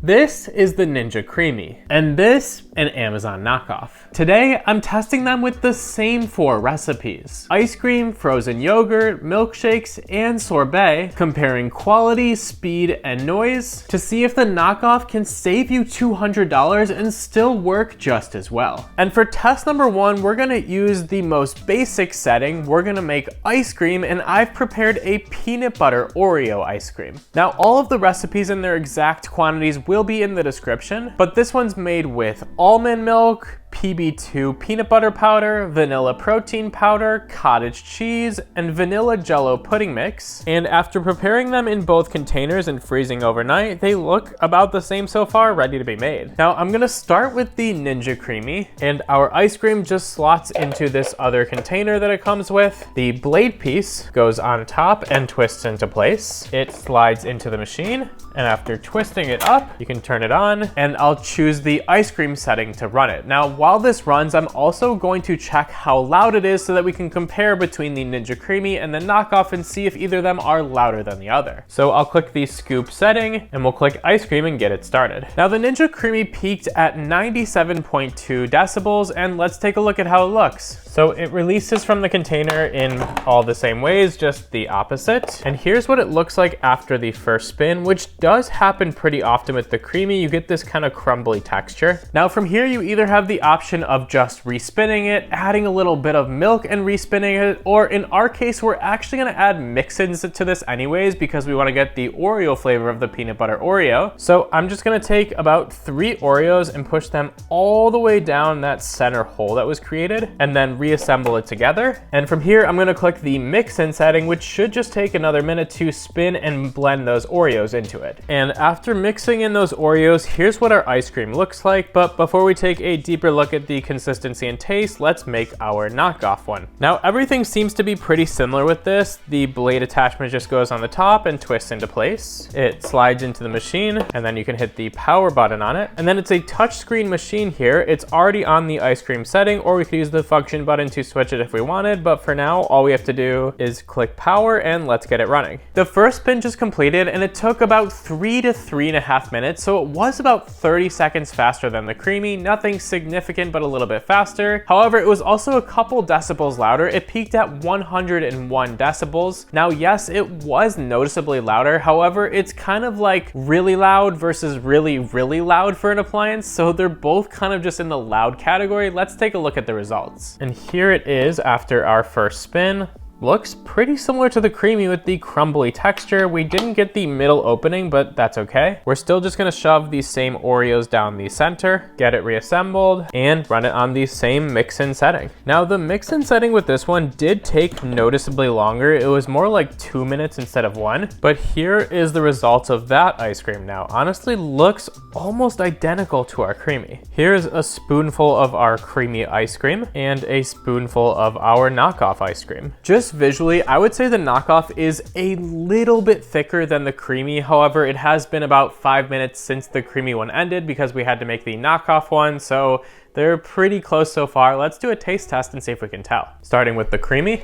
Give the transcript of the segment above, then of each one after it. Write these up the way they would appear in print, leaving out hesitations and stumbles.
This is the Ninja Creami, and this an Amazon knockoff. Today, I'm testing them with the same 4 recipes: ice cream, frozen yogurt, milkshakes, and sorbet, comparing quality, speed, and noise to see if the knockoff can save you $200 and still work just as well. And for test number 1, we're gonna use the most basic setting. We're gonna make ice cream, and I've prepared a peanut butter Oreo ice cream. Now, all of the recipes and their exact quantities will be in the description, but this one's made with almond milk, PB2 peanut butter powder, vanilla protein powder, cottage cheese, and vanilla jello pudding mix. And after preparing them in both containers and freezing overnight, they look about the same so far, ready to be made. Now I'm gonna start with the Ninja Creami, and our ice cream just slots into this other container that it comes with. The blade piece goes on top and twists into place. It slides into the machine, and after twisting it up, you can turn it on, and I'll choose the ice cream setting to run it. Now, while this runs, I'm also going to check how loud it is so that we can compare between the Ninja Creami and the knockoff and see if either of them are louder than the other. So I'll click the scoop setting, and we'll click ice cream and get it started. Now the Ninja Creami peaked at 97.2 decibels, and let's take a look at how it looks. So it releases from the container in all the same ways, just the opposite. And here's what it looks like after the first spin, which does happen pretty often with the Creami. You get this kind of crumbly texture. Now from here, you either have the option of just respinning it, adding a little bit of milk and respinning it, or in our case, we're actually gonna add mix-ins to this anyways because we wanna get the Oreo flavor of the peanut butter Oreo. So I'm just gonna take about 3 Oreos and push them all the way down that center hole that was created, and then reassemble it together. And from here, I'm gonna click the mix-in setting, which should just take another minute to spin and blend those Oreos into it. And after mixing in those Oreos, here's what our ice cream looks like. But before we take a deeper look at the consistency and taste, let's make our knockoff one. Now, everything seems to be pretty similar with this. The blade attachment just goes on the top and twists into place. It slides into the machine, and then you can hit the power button on it. And then it's a touchscreen machine here. It's already on the ice cream setting, or we could use the function button to switch it if we wanted, but for now, all we have to do is click power and let's get it running. The first spin just completed, and it took about 3 to 3.5 minutes, so it was about 30 seconds faster than the Creami. Nothing significant, but a little bit faster. However, it was also a couple decibels louder. It peaked at 101 decibels. Now, yes, it was noticeably louder. However, it's kind of like really loud versus really, really loud for an appliance, so they're both kind of just in the loud category. Let's take a look at the results. And here it is after our first spin. Looks pretty similar to the Creami with the crumbly texture. We didn't get the middle opening, but that's okay. We're still just gonna shove these same Oreos down the center, get it reassembled, and run it on the same mix-in setting. Now, the mix-in setting with this one did take noticeably longer. It was more like 2 minutes instead of 1, but here is the results of that ice cream now. Honestly, looks almost identical to our Creami. Here's a spoonful of our Creami ice cream and a spoonful of our knockoff ice cream. Just visually, I would say the knockoff is a little bit thicker than the Creami. However, it has been about 5 minutes since the Creami one ended because we had to make the knockoff one, so they're pretty close so far. Let's do a taste test and see if we can tell. Starting with the Creami,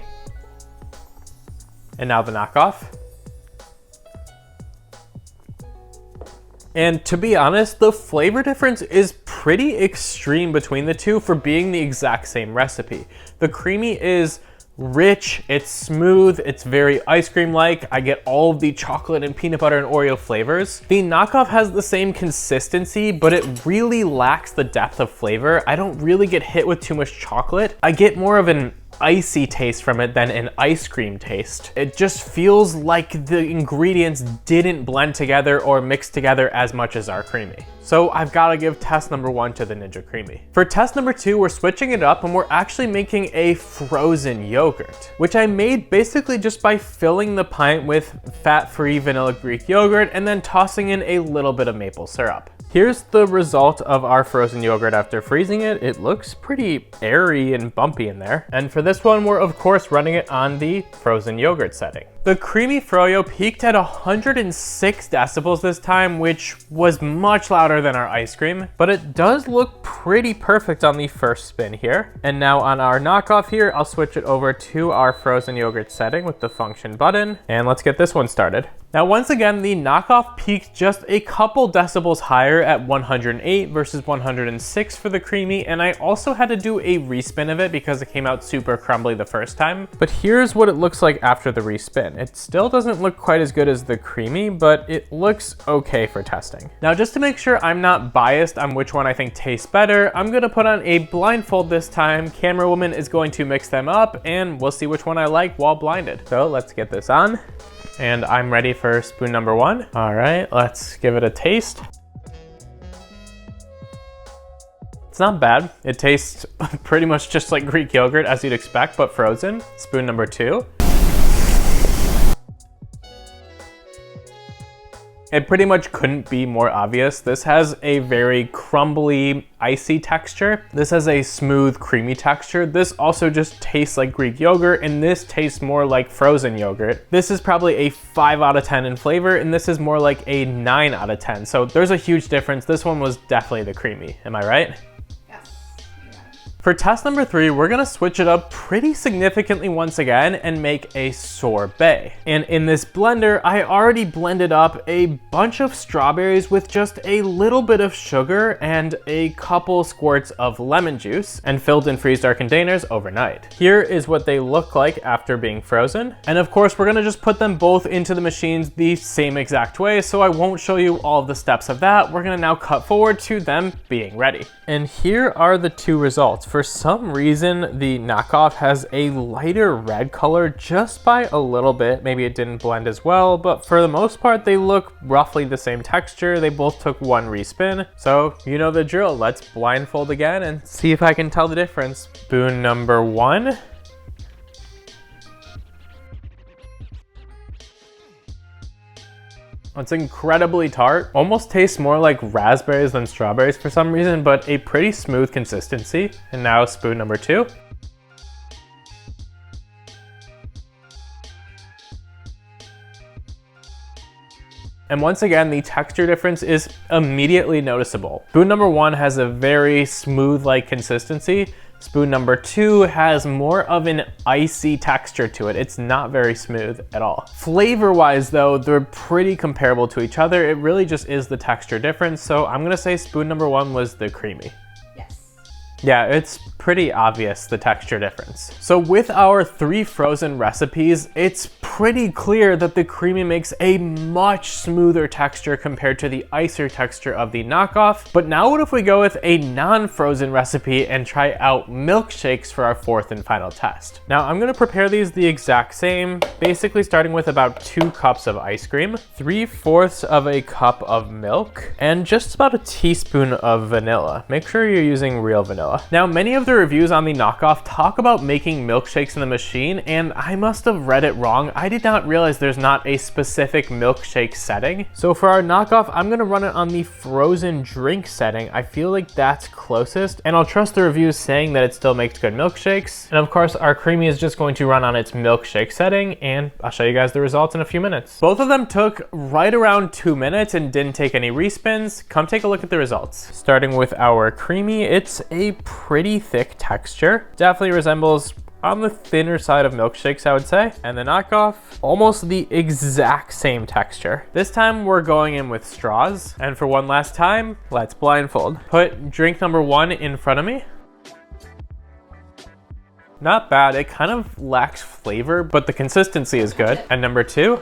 and now the knockoff. And to be honest, the flavor difference is pretty extreme between the two for being the exact same recipe. The Creami is rich, it's smooth, it's very ice cream-like. I get all of the chocolate and peanut butter and Oreo flavors. The knockoff has the same consistency, but it really lacks the depth of flavor. I don't really get hit with too much chocolate. I get more of an icy taste from it than an ice cream taste. It just feels like the ingredients didn't blend together or mix together as much as our Creami. So I've got to give test number 1 to the Ninja Creami. For test number 2, we're switching it up and we're actually making a frozen yogurt, which I made basically just by filling the pint with fat-free vanilla Greek yogurt and then tossing in a little bit of maple syrup. Here's the result of our frozen yogurt after freezing it. It looks pretty airy and bumpy in there. And for this one, we're of course running it on the frozen yogurt setting. The creamy froyo peaked at 106 decibels this time, which was much louder than our ice cream, but it does look pretty perfect on the first spin here. And now on our knockoff here, I'll switch it over to our frozen yogurt setting with the function button, and let's get this one started. Now, once again, the knockoff peaked just a couple decibels higher at 108 versus 106 for the creamy, and I also had to do a respin of it because it came out super crumbly the first time. But here's what it looks like after the respin. It still doesn't look quite as good as the creamy, but it looks okay for testing. Now, just to make sure I'm not biased on which one I think tastes better, I'm gonna put on a blindfold this time. Camera woman is going to mix them up, and we'll see which one I like while blinded. So let's get this on. And I'm ready for spoon number one. All right, let's give it a taste. It's not bad. It tastes pretty much just like Greek yogurt as you'd expect, but frozen. Spoon number two. It pretty much couldn't be more obvious. This has a very crumbly, icy texture. This has a smooth, creamy texture. This also just tastes like Greek yogurt, and this tastes more like frozen yogurt. This is probably a 5 out of 10 in flavor, and this is more like a 9 out of 10. So there's a huge difference. This one was definitely the creamy. Am I right? For test number 3, we're gonna switch it up pretty significantly once again and make a sorbet. And in this blender, I already blended up a bunch of strawberries with just a little bit of sugar and a couple squirts of lemon juice, and filled in freeze-dried containers overnight. Here is what they look like after being frozen. And of course, we're gonna just put them both into the machines the same exact way, so I won't show you all of the steps of that. We're gonna now cut forward to them being ready. And here are the two results. For some reason, the knockoff has a lighter red color just by a little bit. Maybe it didn't blend as well, but for the most part, they look roughly the same texture. They both took one respin. So you know the drill. Let's blindfold again and see if I can tell the difference. Spoon number one. It's incredibly tart, almost tastes more like raspberries than strawberries for some reason, but a pretty smooth consistency. And now spoon number two. And once again, the texture difference is immediately noticeable. Spoon number one has a very smooth-like consistency. Spoon number two has more of an icy texture to it. It's not very smooth at all. Flavor-wise though, they're pretty comparable to each other. It really just is the texture difference. So I'm gonna say spoon number one was the creamy. Yeah, it's pretty obvious, the texture difference. So with our 3 frozen recipes, it's pretty clear that the creamy makes a much smoother texture compared to the icier texture of the knockoff. But now what if we go with a non-frozen recipe and try out milkshakes for our 4th and final test? Now I'm gonna prepare these the exact same, basically starting with about 2 cups of ice cream, 3/4 of a cup of milk, and just about a teaspoon of vanilla. Make sure you're using real vanilla. Now, many of the reviews on the knockoff talk about making milkshakes in the machine, and I must have read it wrong. I did not realize there's not a specific milkshake setting. So for our knockoff, I'm gonna run it on the frozen drink setting. I feel like that's closest, and I'll trust the reviews saying that it still makes good milkshakes. And of course, our creamy is just going to run on its milkshake setting, and I'll show you guys the results in a few minutes. Both of them took right around 2 minutes and didn't take any respins. Come take a look at the results. Starting with our creamy, it's a pretty thick texture. Definitely resembles on the thinner side of milkshakes, I would say. And the knockoff, almost the exact same texture. This time we're going in with straws. And for one last time, let's blindfold. Put drink number one in front of me. Not bad, it kind of lacks flavor, but the consistency is good. And number two,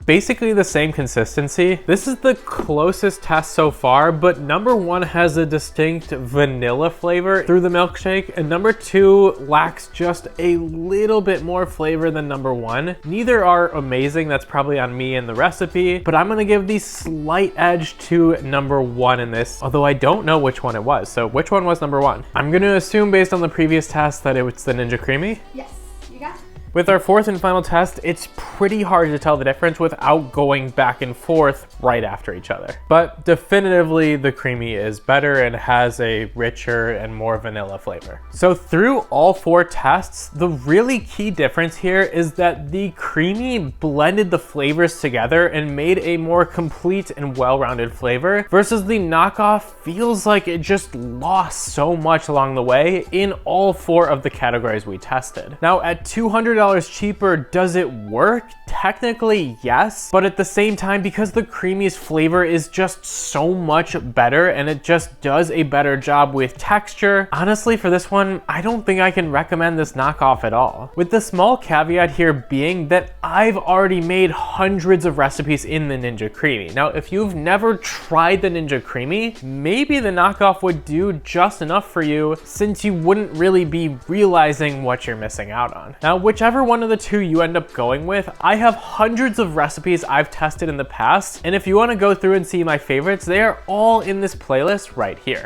basically the same consistency. This is the closest test so far, but number one has a distinct vanilla flavor through the milkshake, and number two lacks just a little bit more flavor than number one. Neither are amazing, that's probably on me and the recipe, but I'm gonna give the slight edge to number one in this, although I don't know which one it was. So which one was number one? I'm gonna assume based on the previous test that it was the Ninja Creami. Yes, you got it. With our fourth and final test, it's pretty hard to tell the difference without going back and forth right after each other. But definitively the creamy is better and has a richer and more vanilla flavor. So through all four tests, the really key difference here is that the creamy blended the flavors together and made a more complete and well-rounded flavor, versus the knockoff feels like it just lost so much along the way in all four of the categories we tested. Now at $200 cheaper, does it work? Technically, yes, but at the same time, because the creamy's flavor is just so much better and it just does a better job with texture, honestly for this one, I don't think I can recommend this knockoff at all. With the small caveat here being that I've already made hundreds of recipes in the Ninja Creami. Now, if you've never tried the Ninja Creami, maybe the knockoff would do just enough for you, since you wouldn't really be realizing what you're missing out on. Now, whichever one of the two you end up going with, I have hundreds of recipes I've tested in the past, and if you want to go through and see my favorites, they are all in this playlist right here.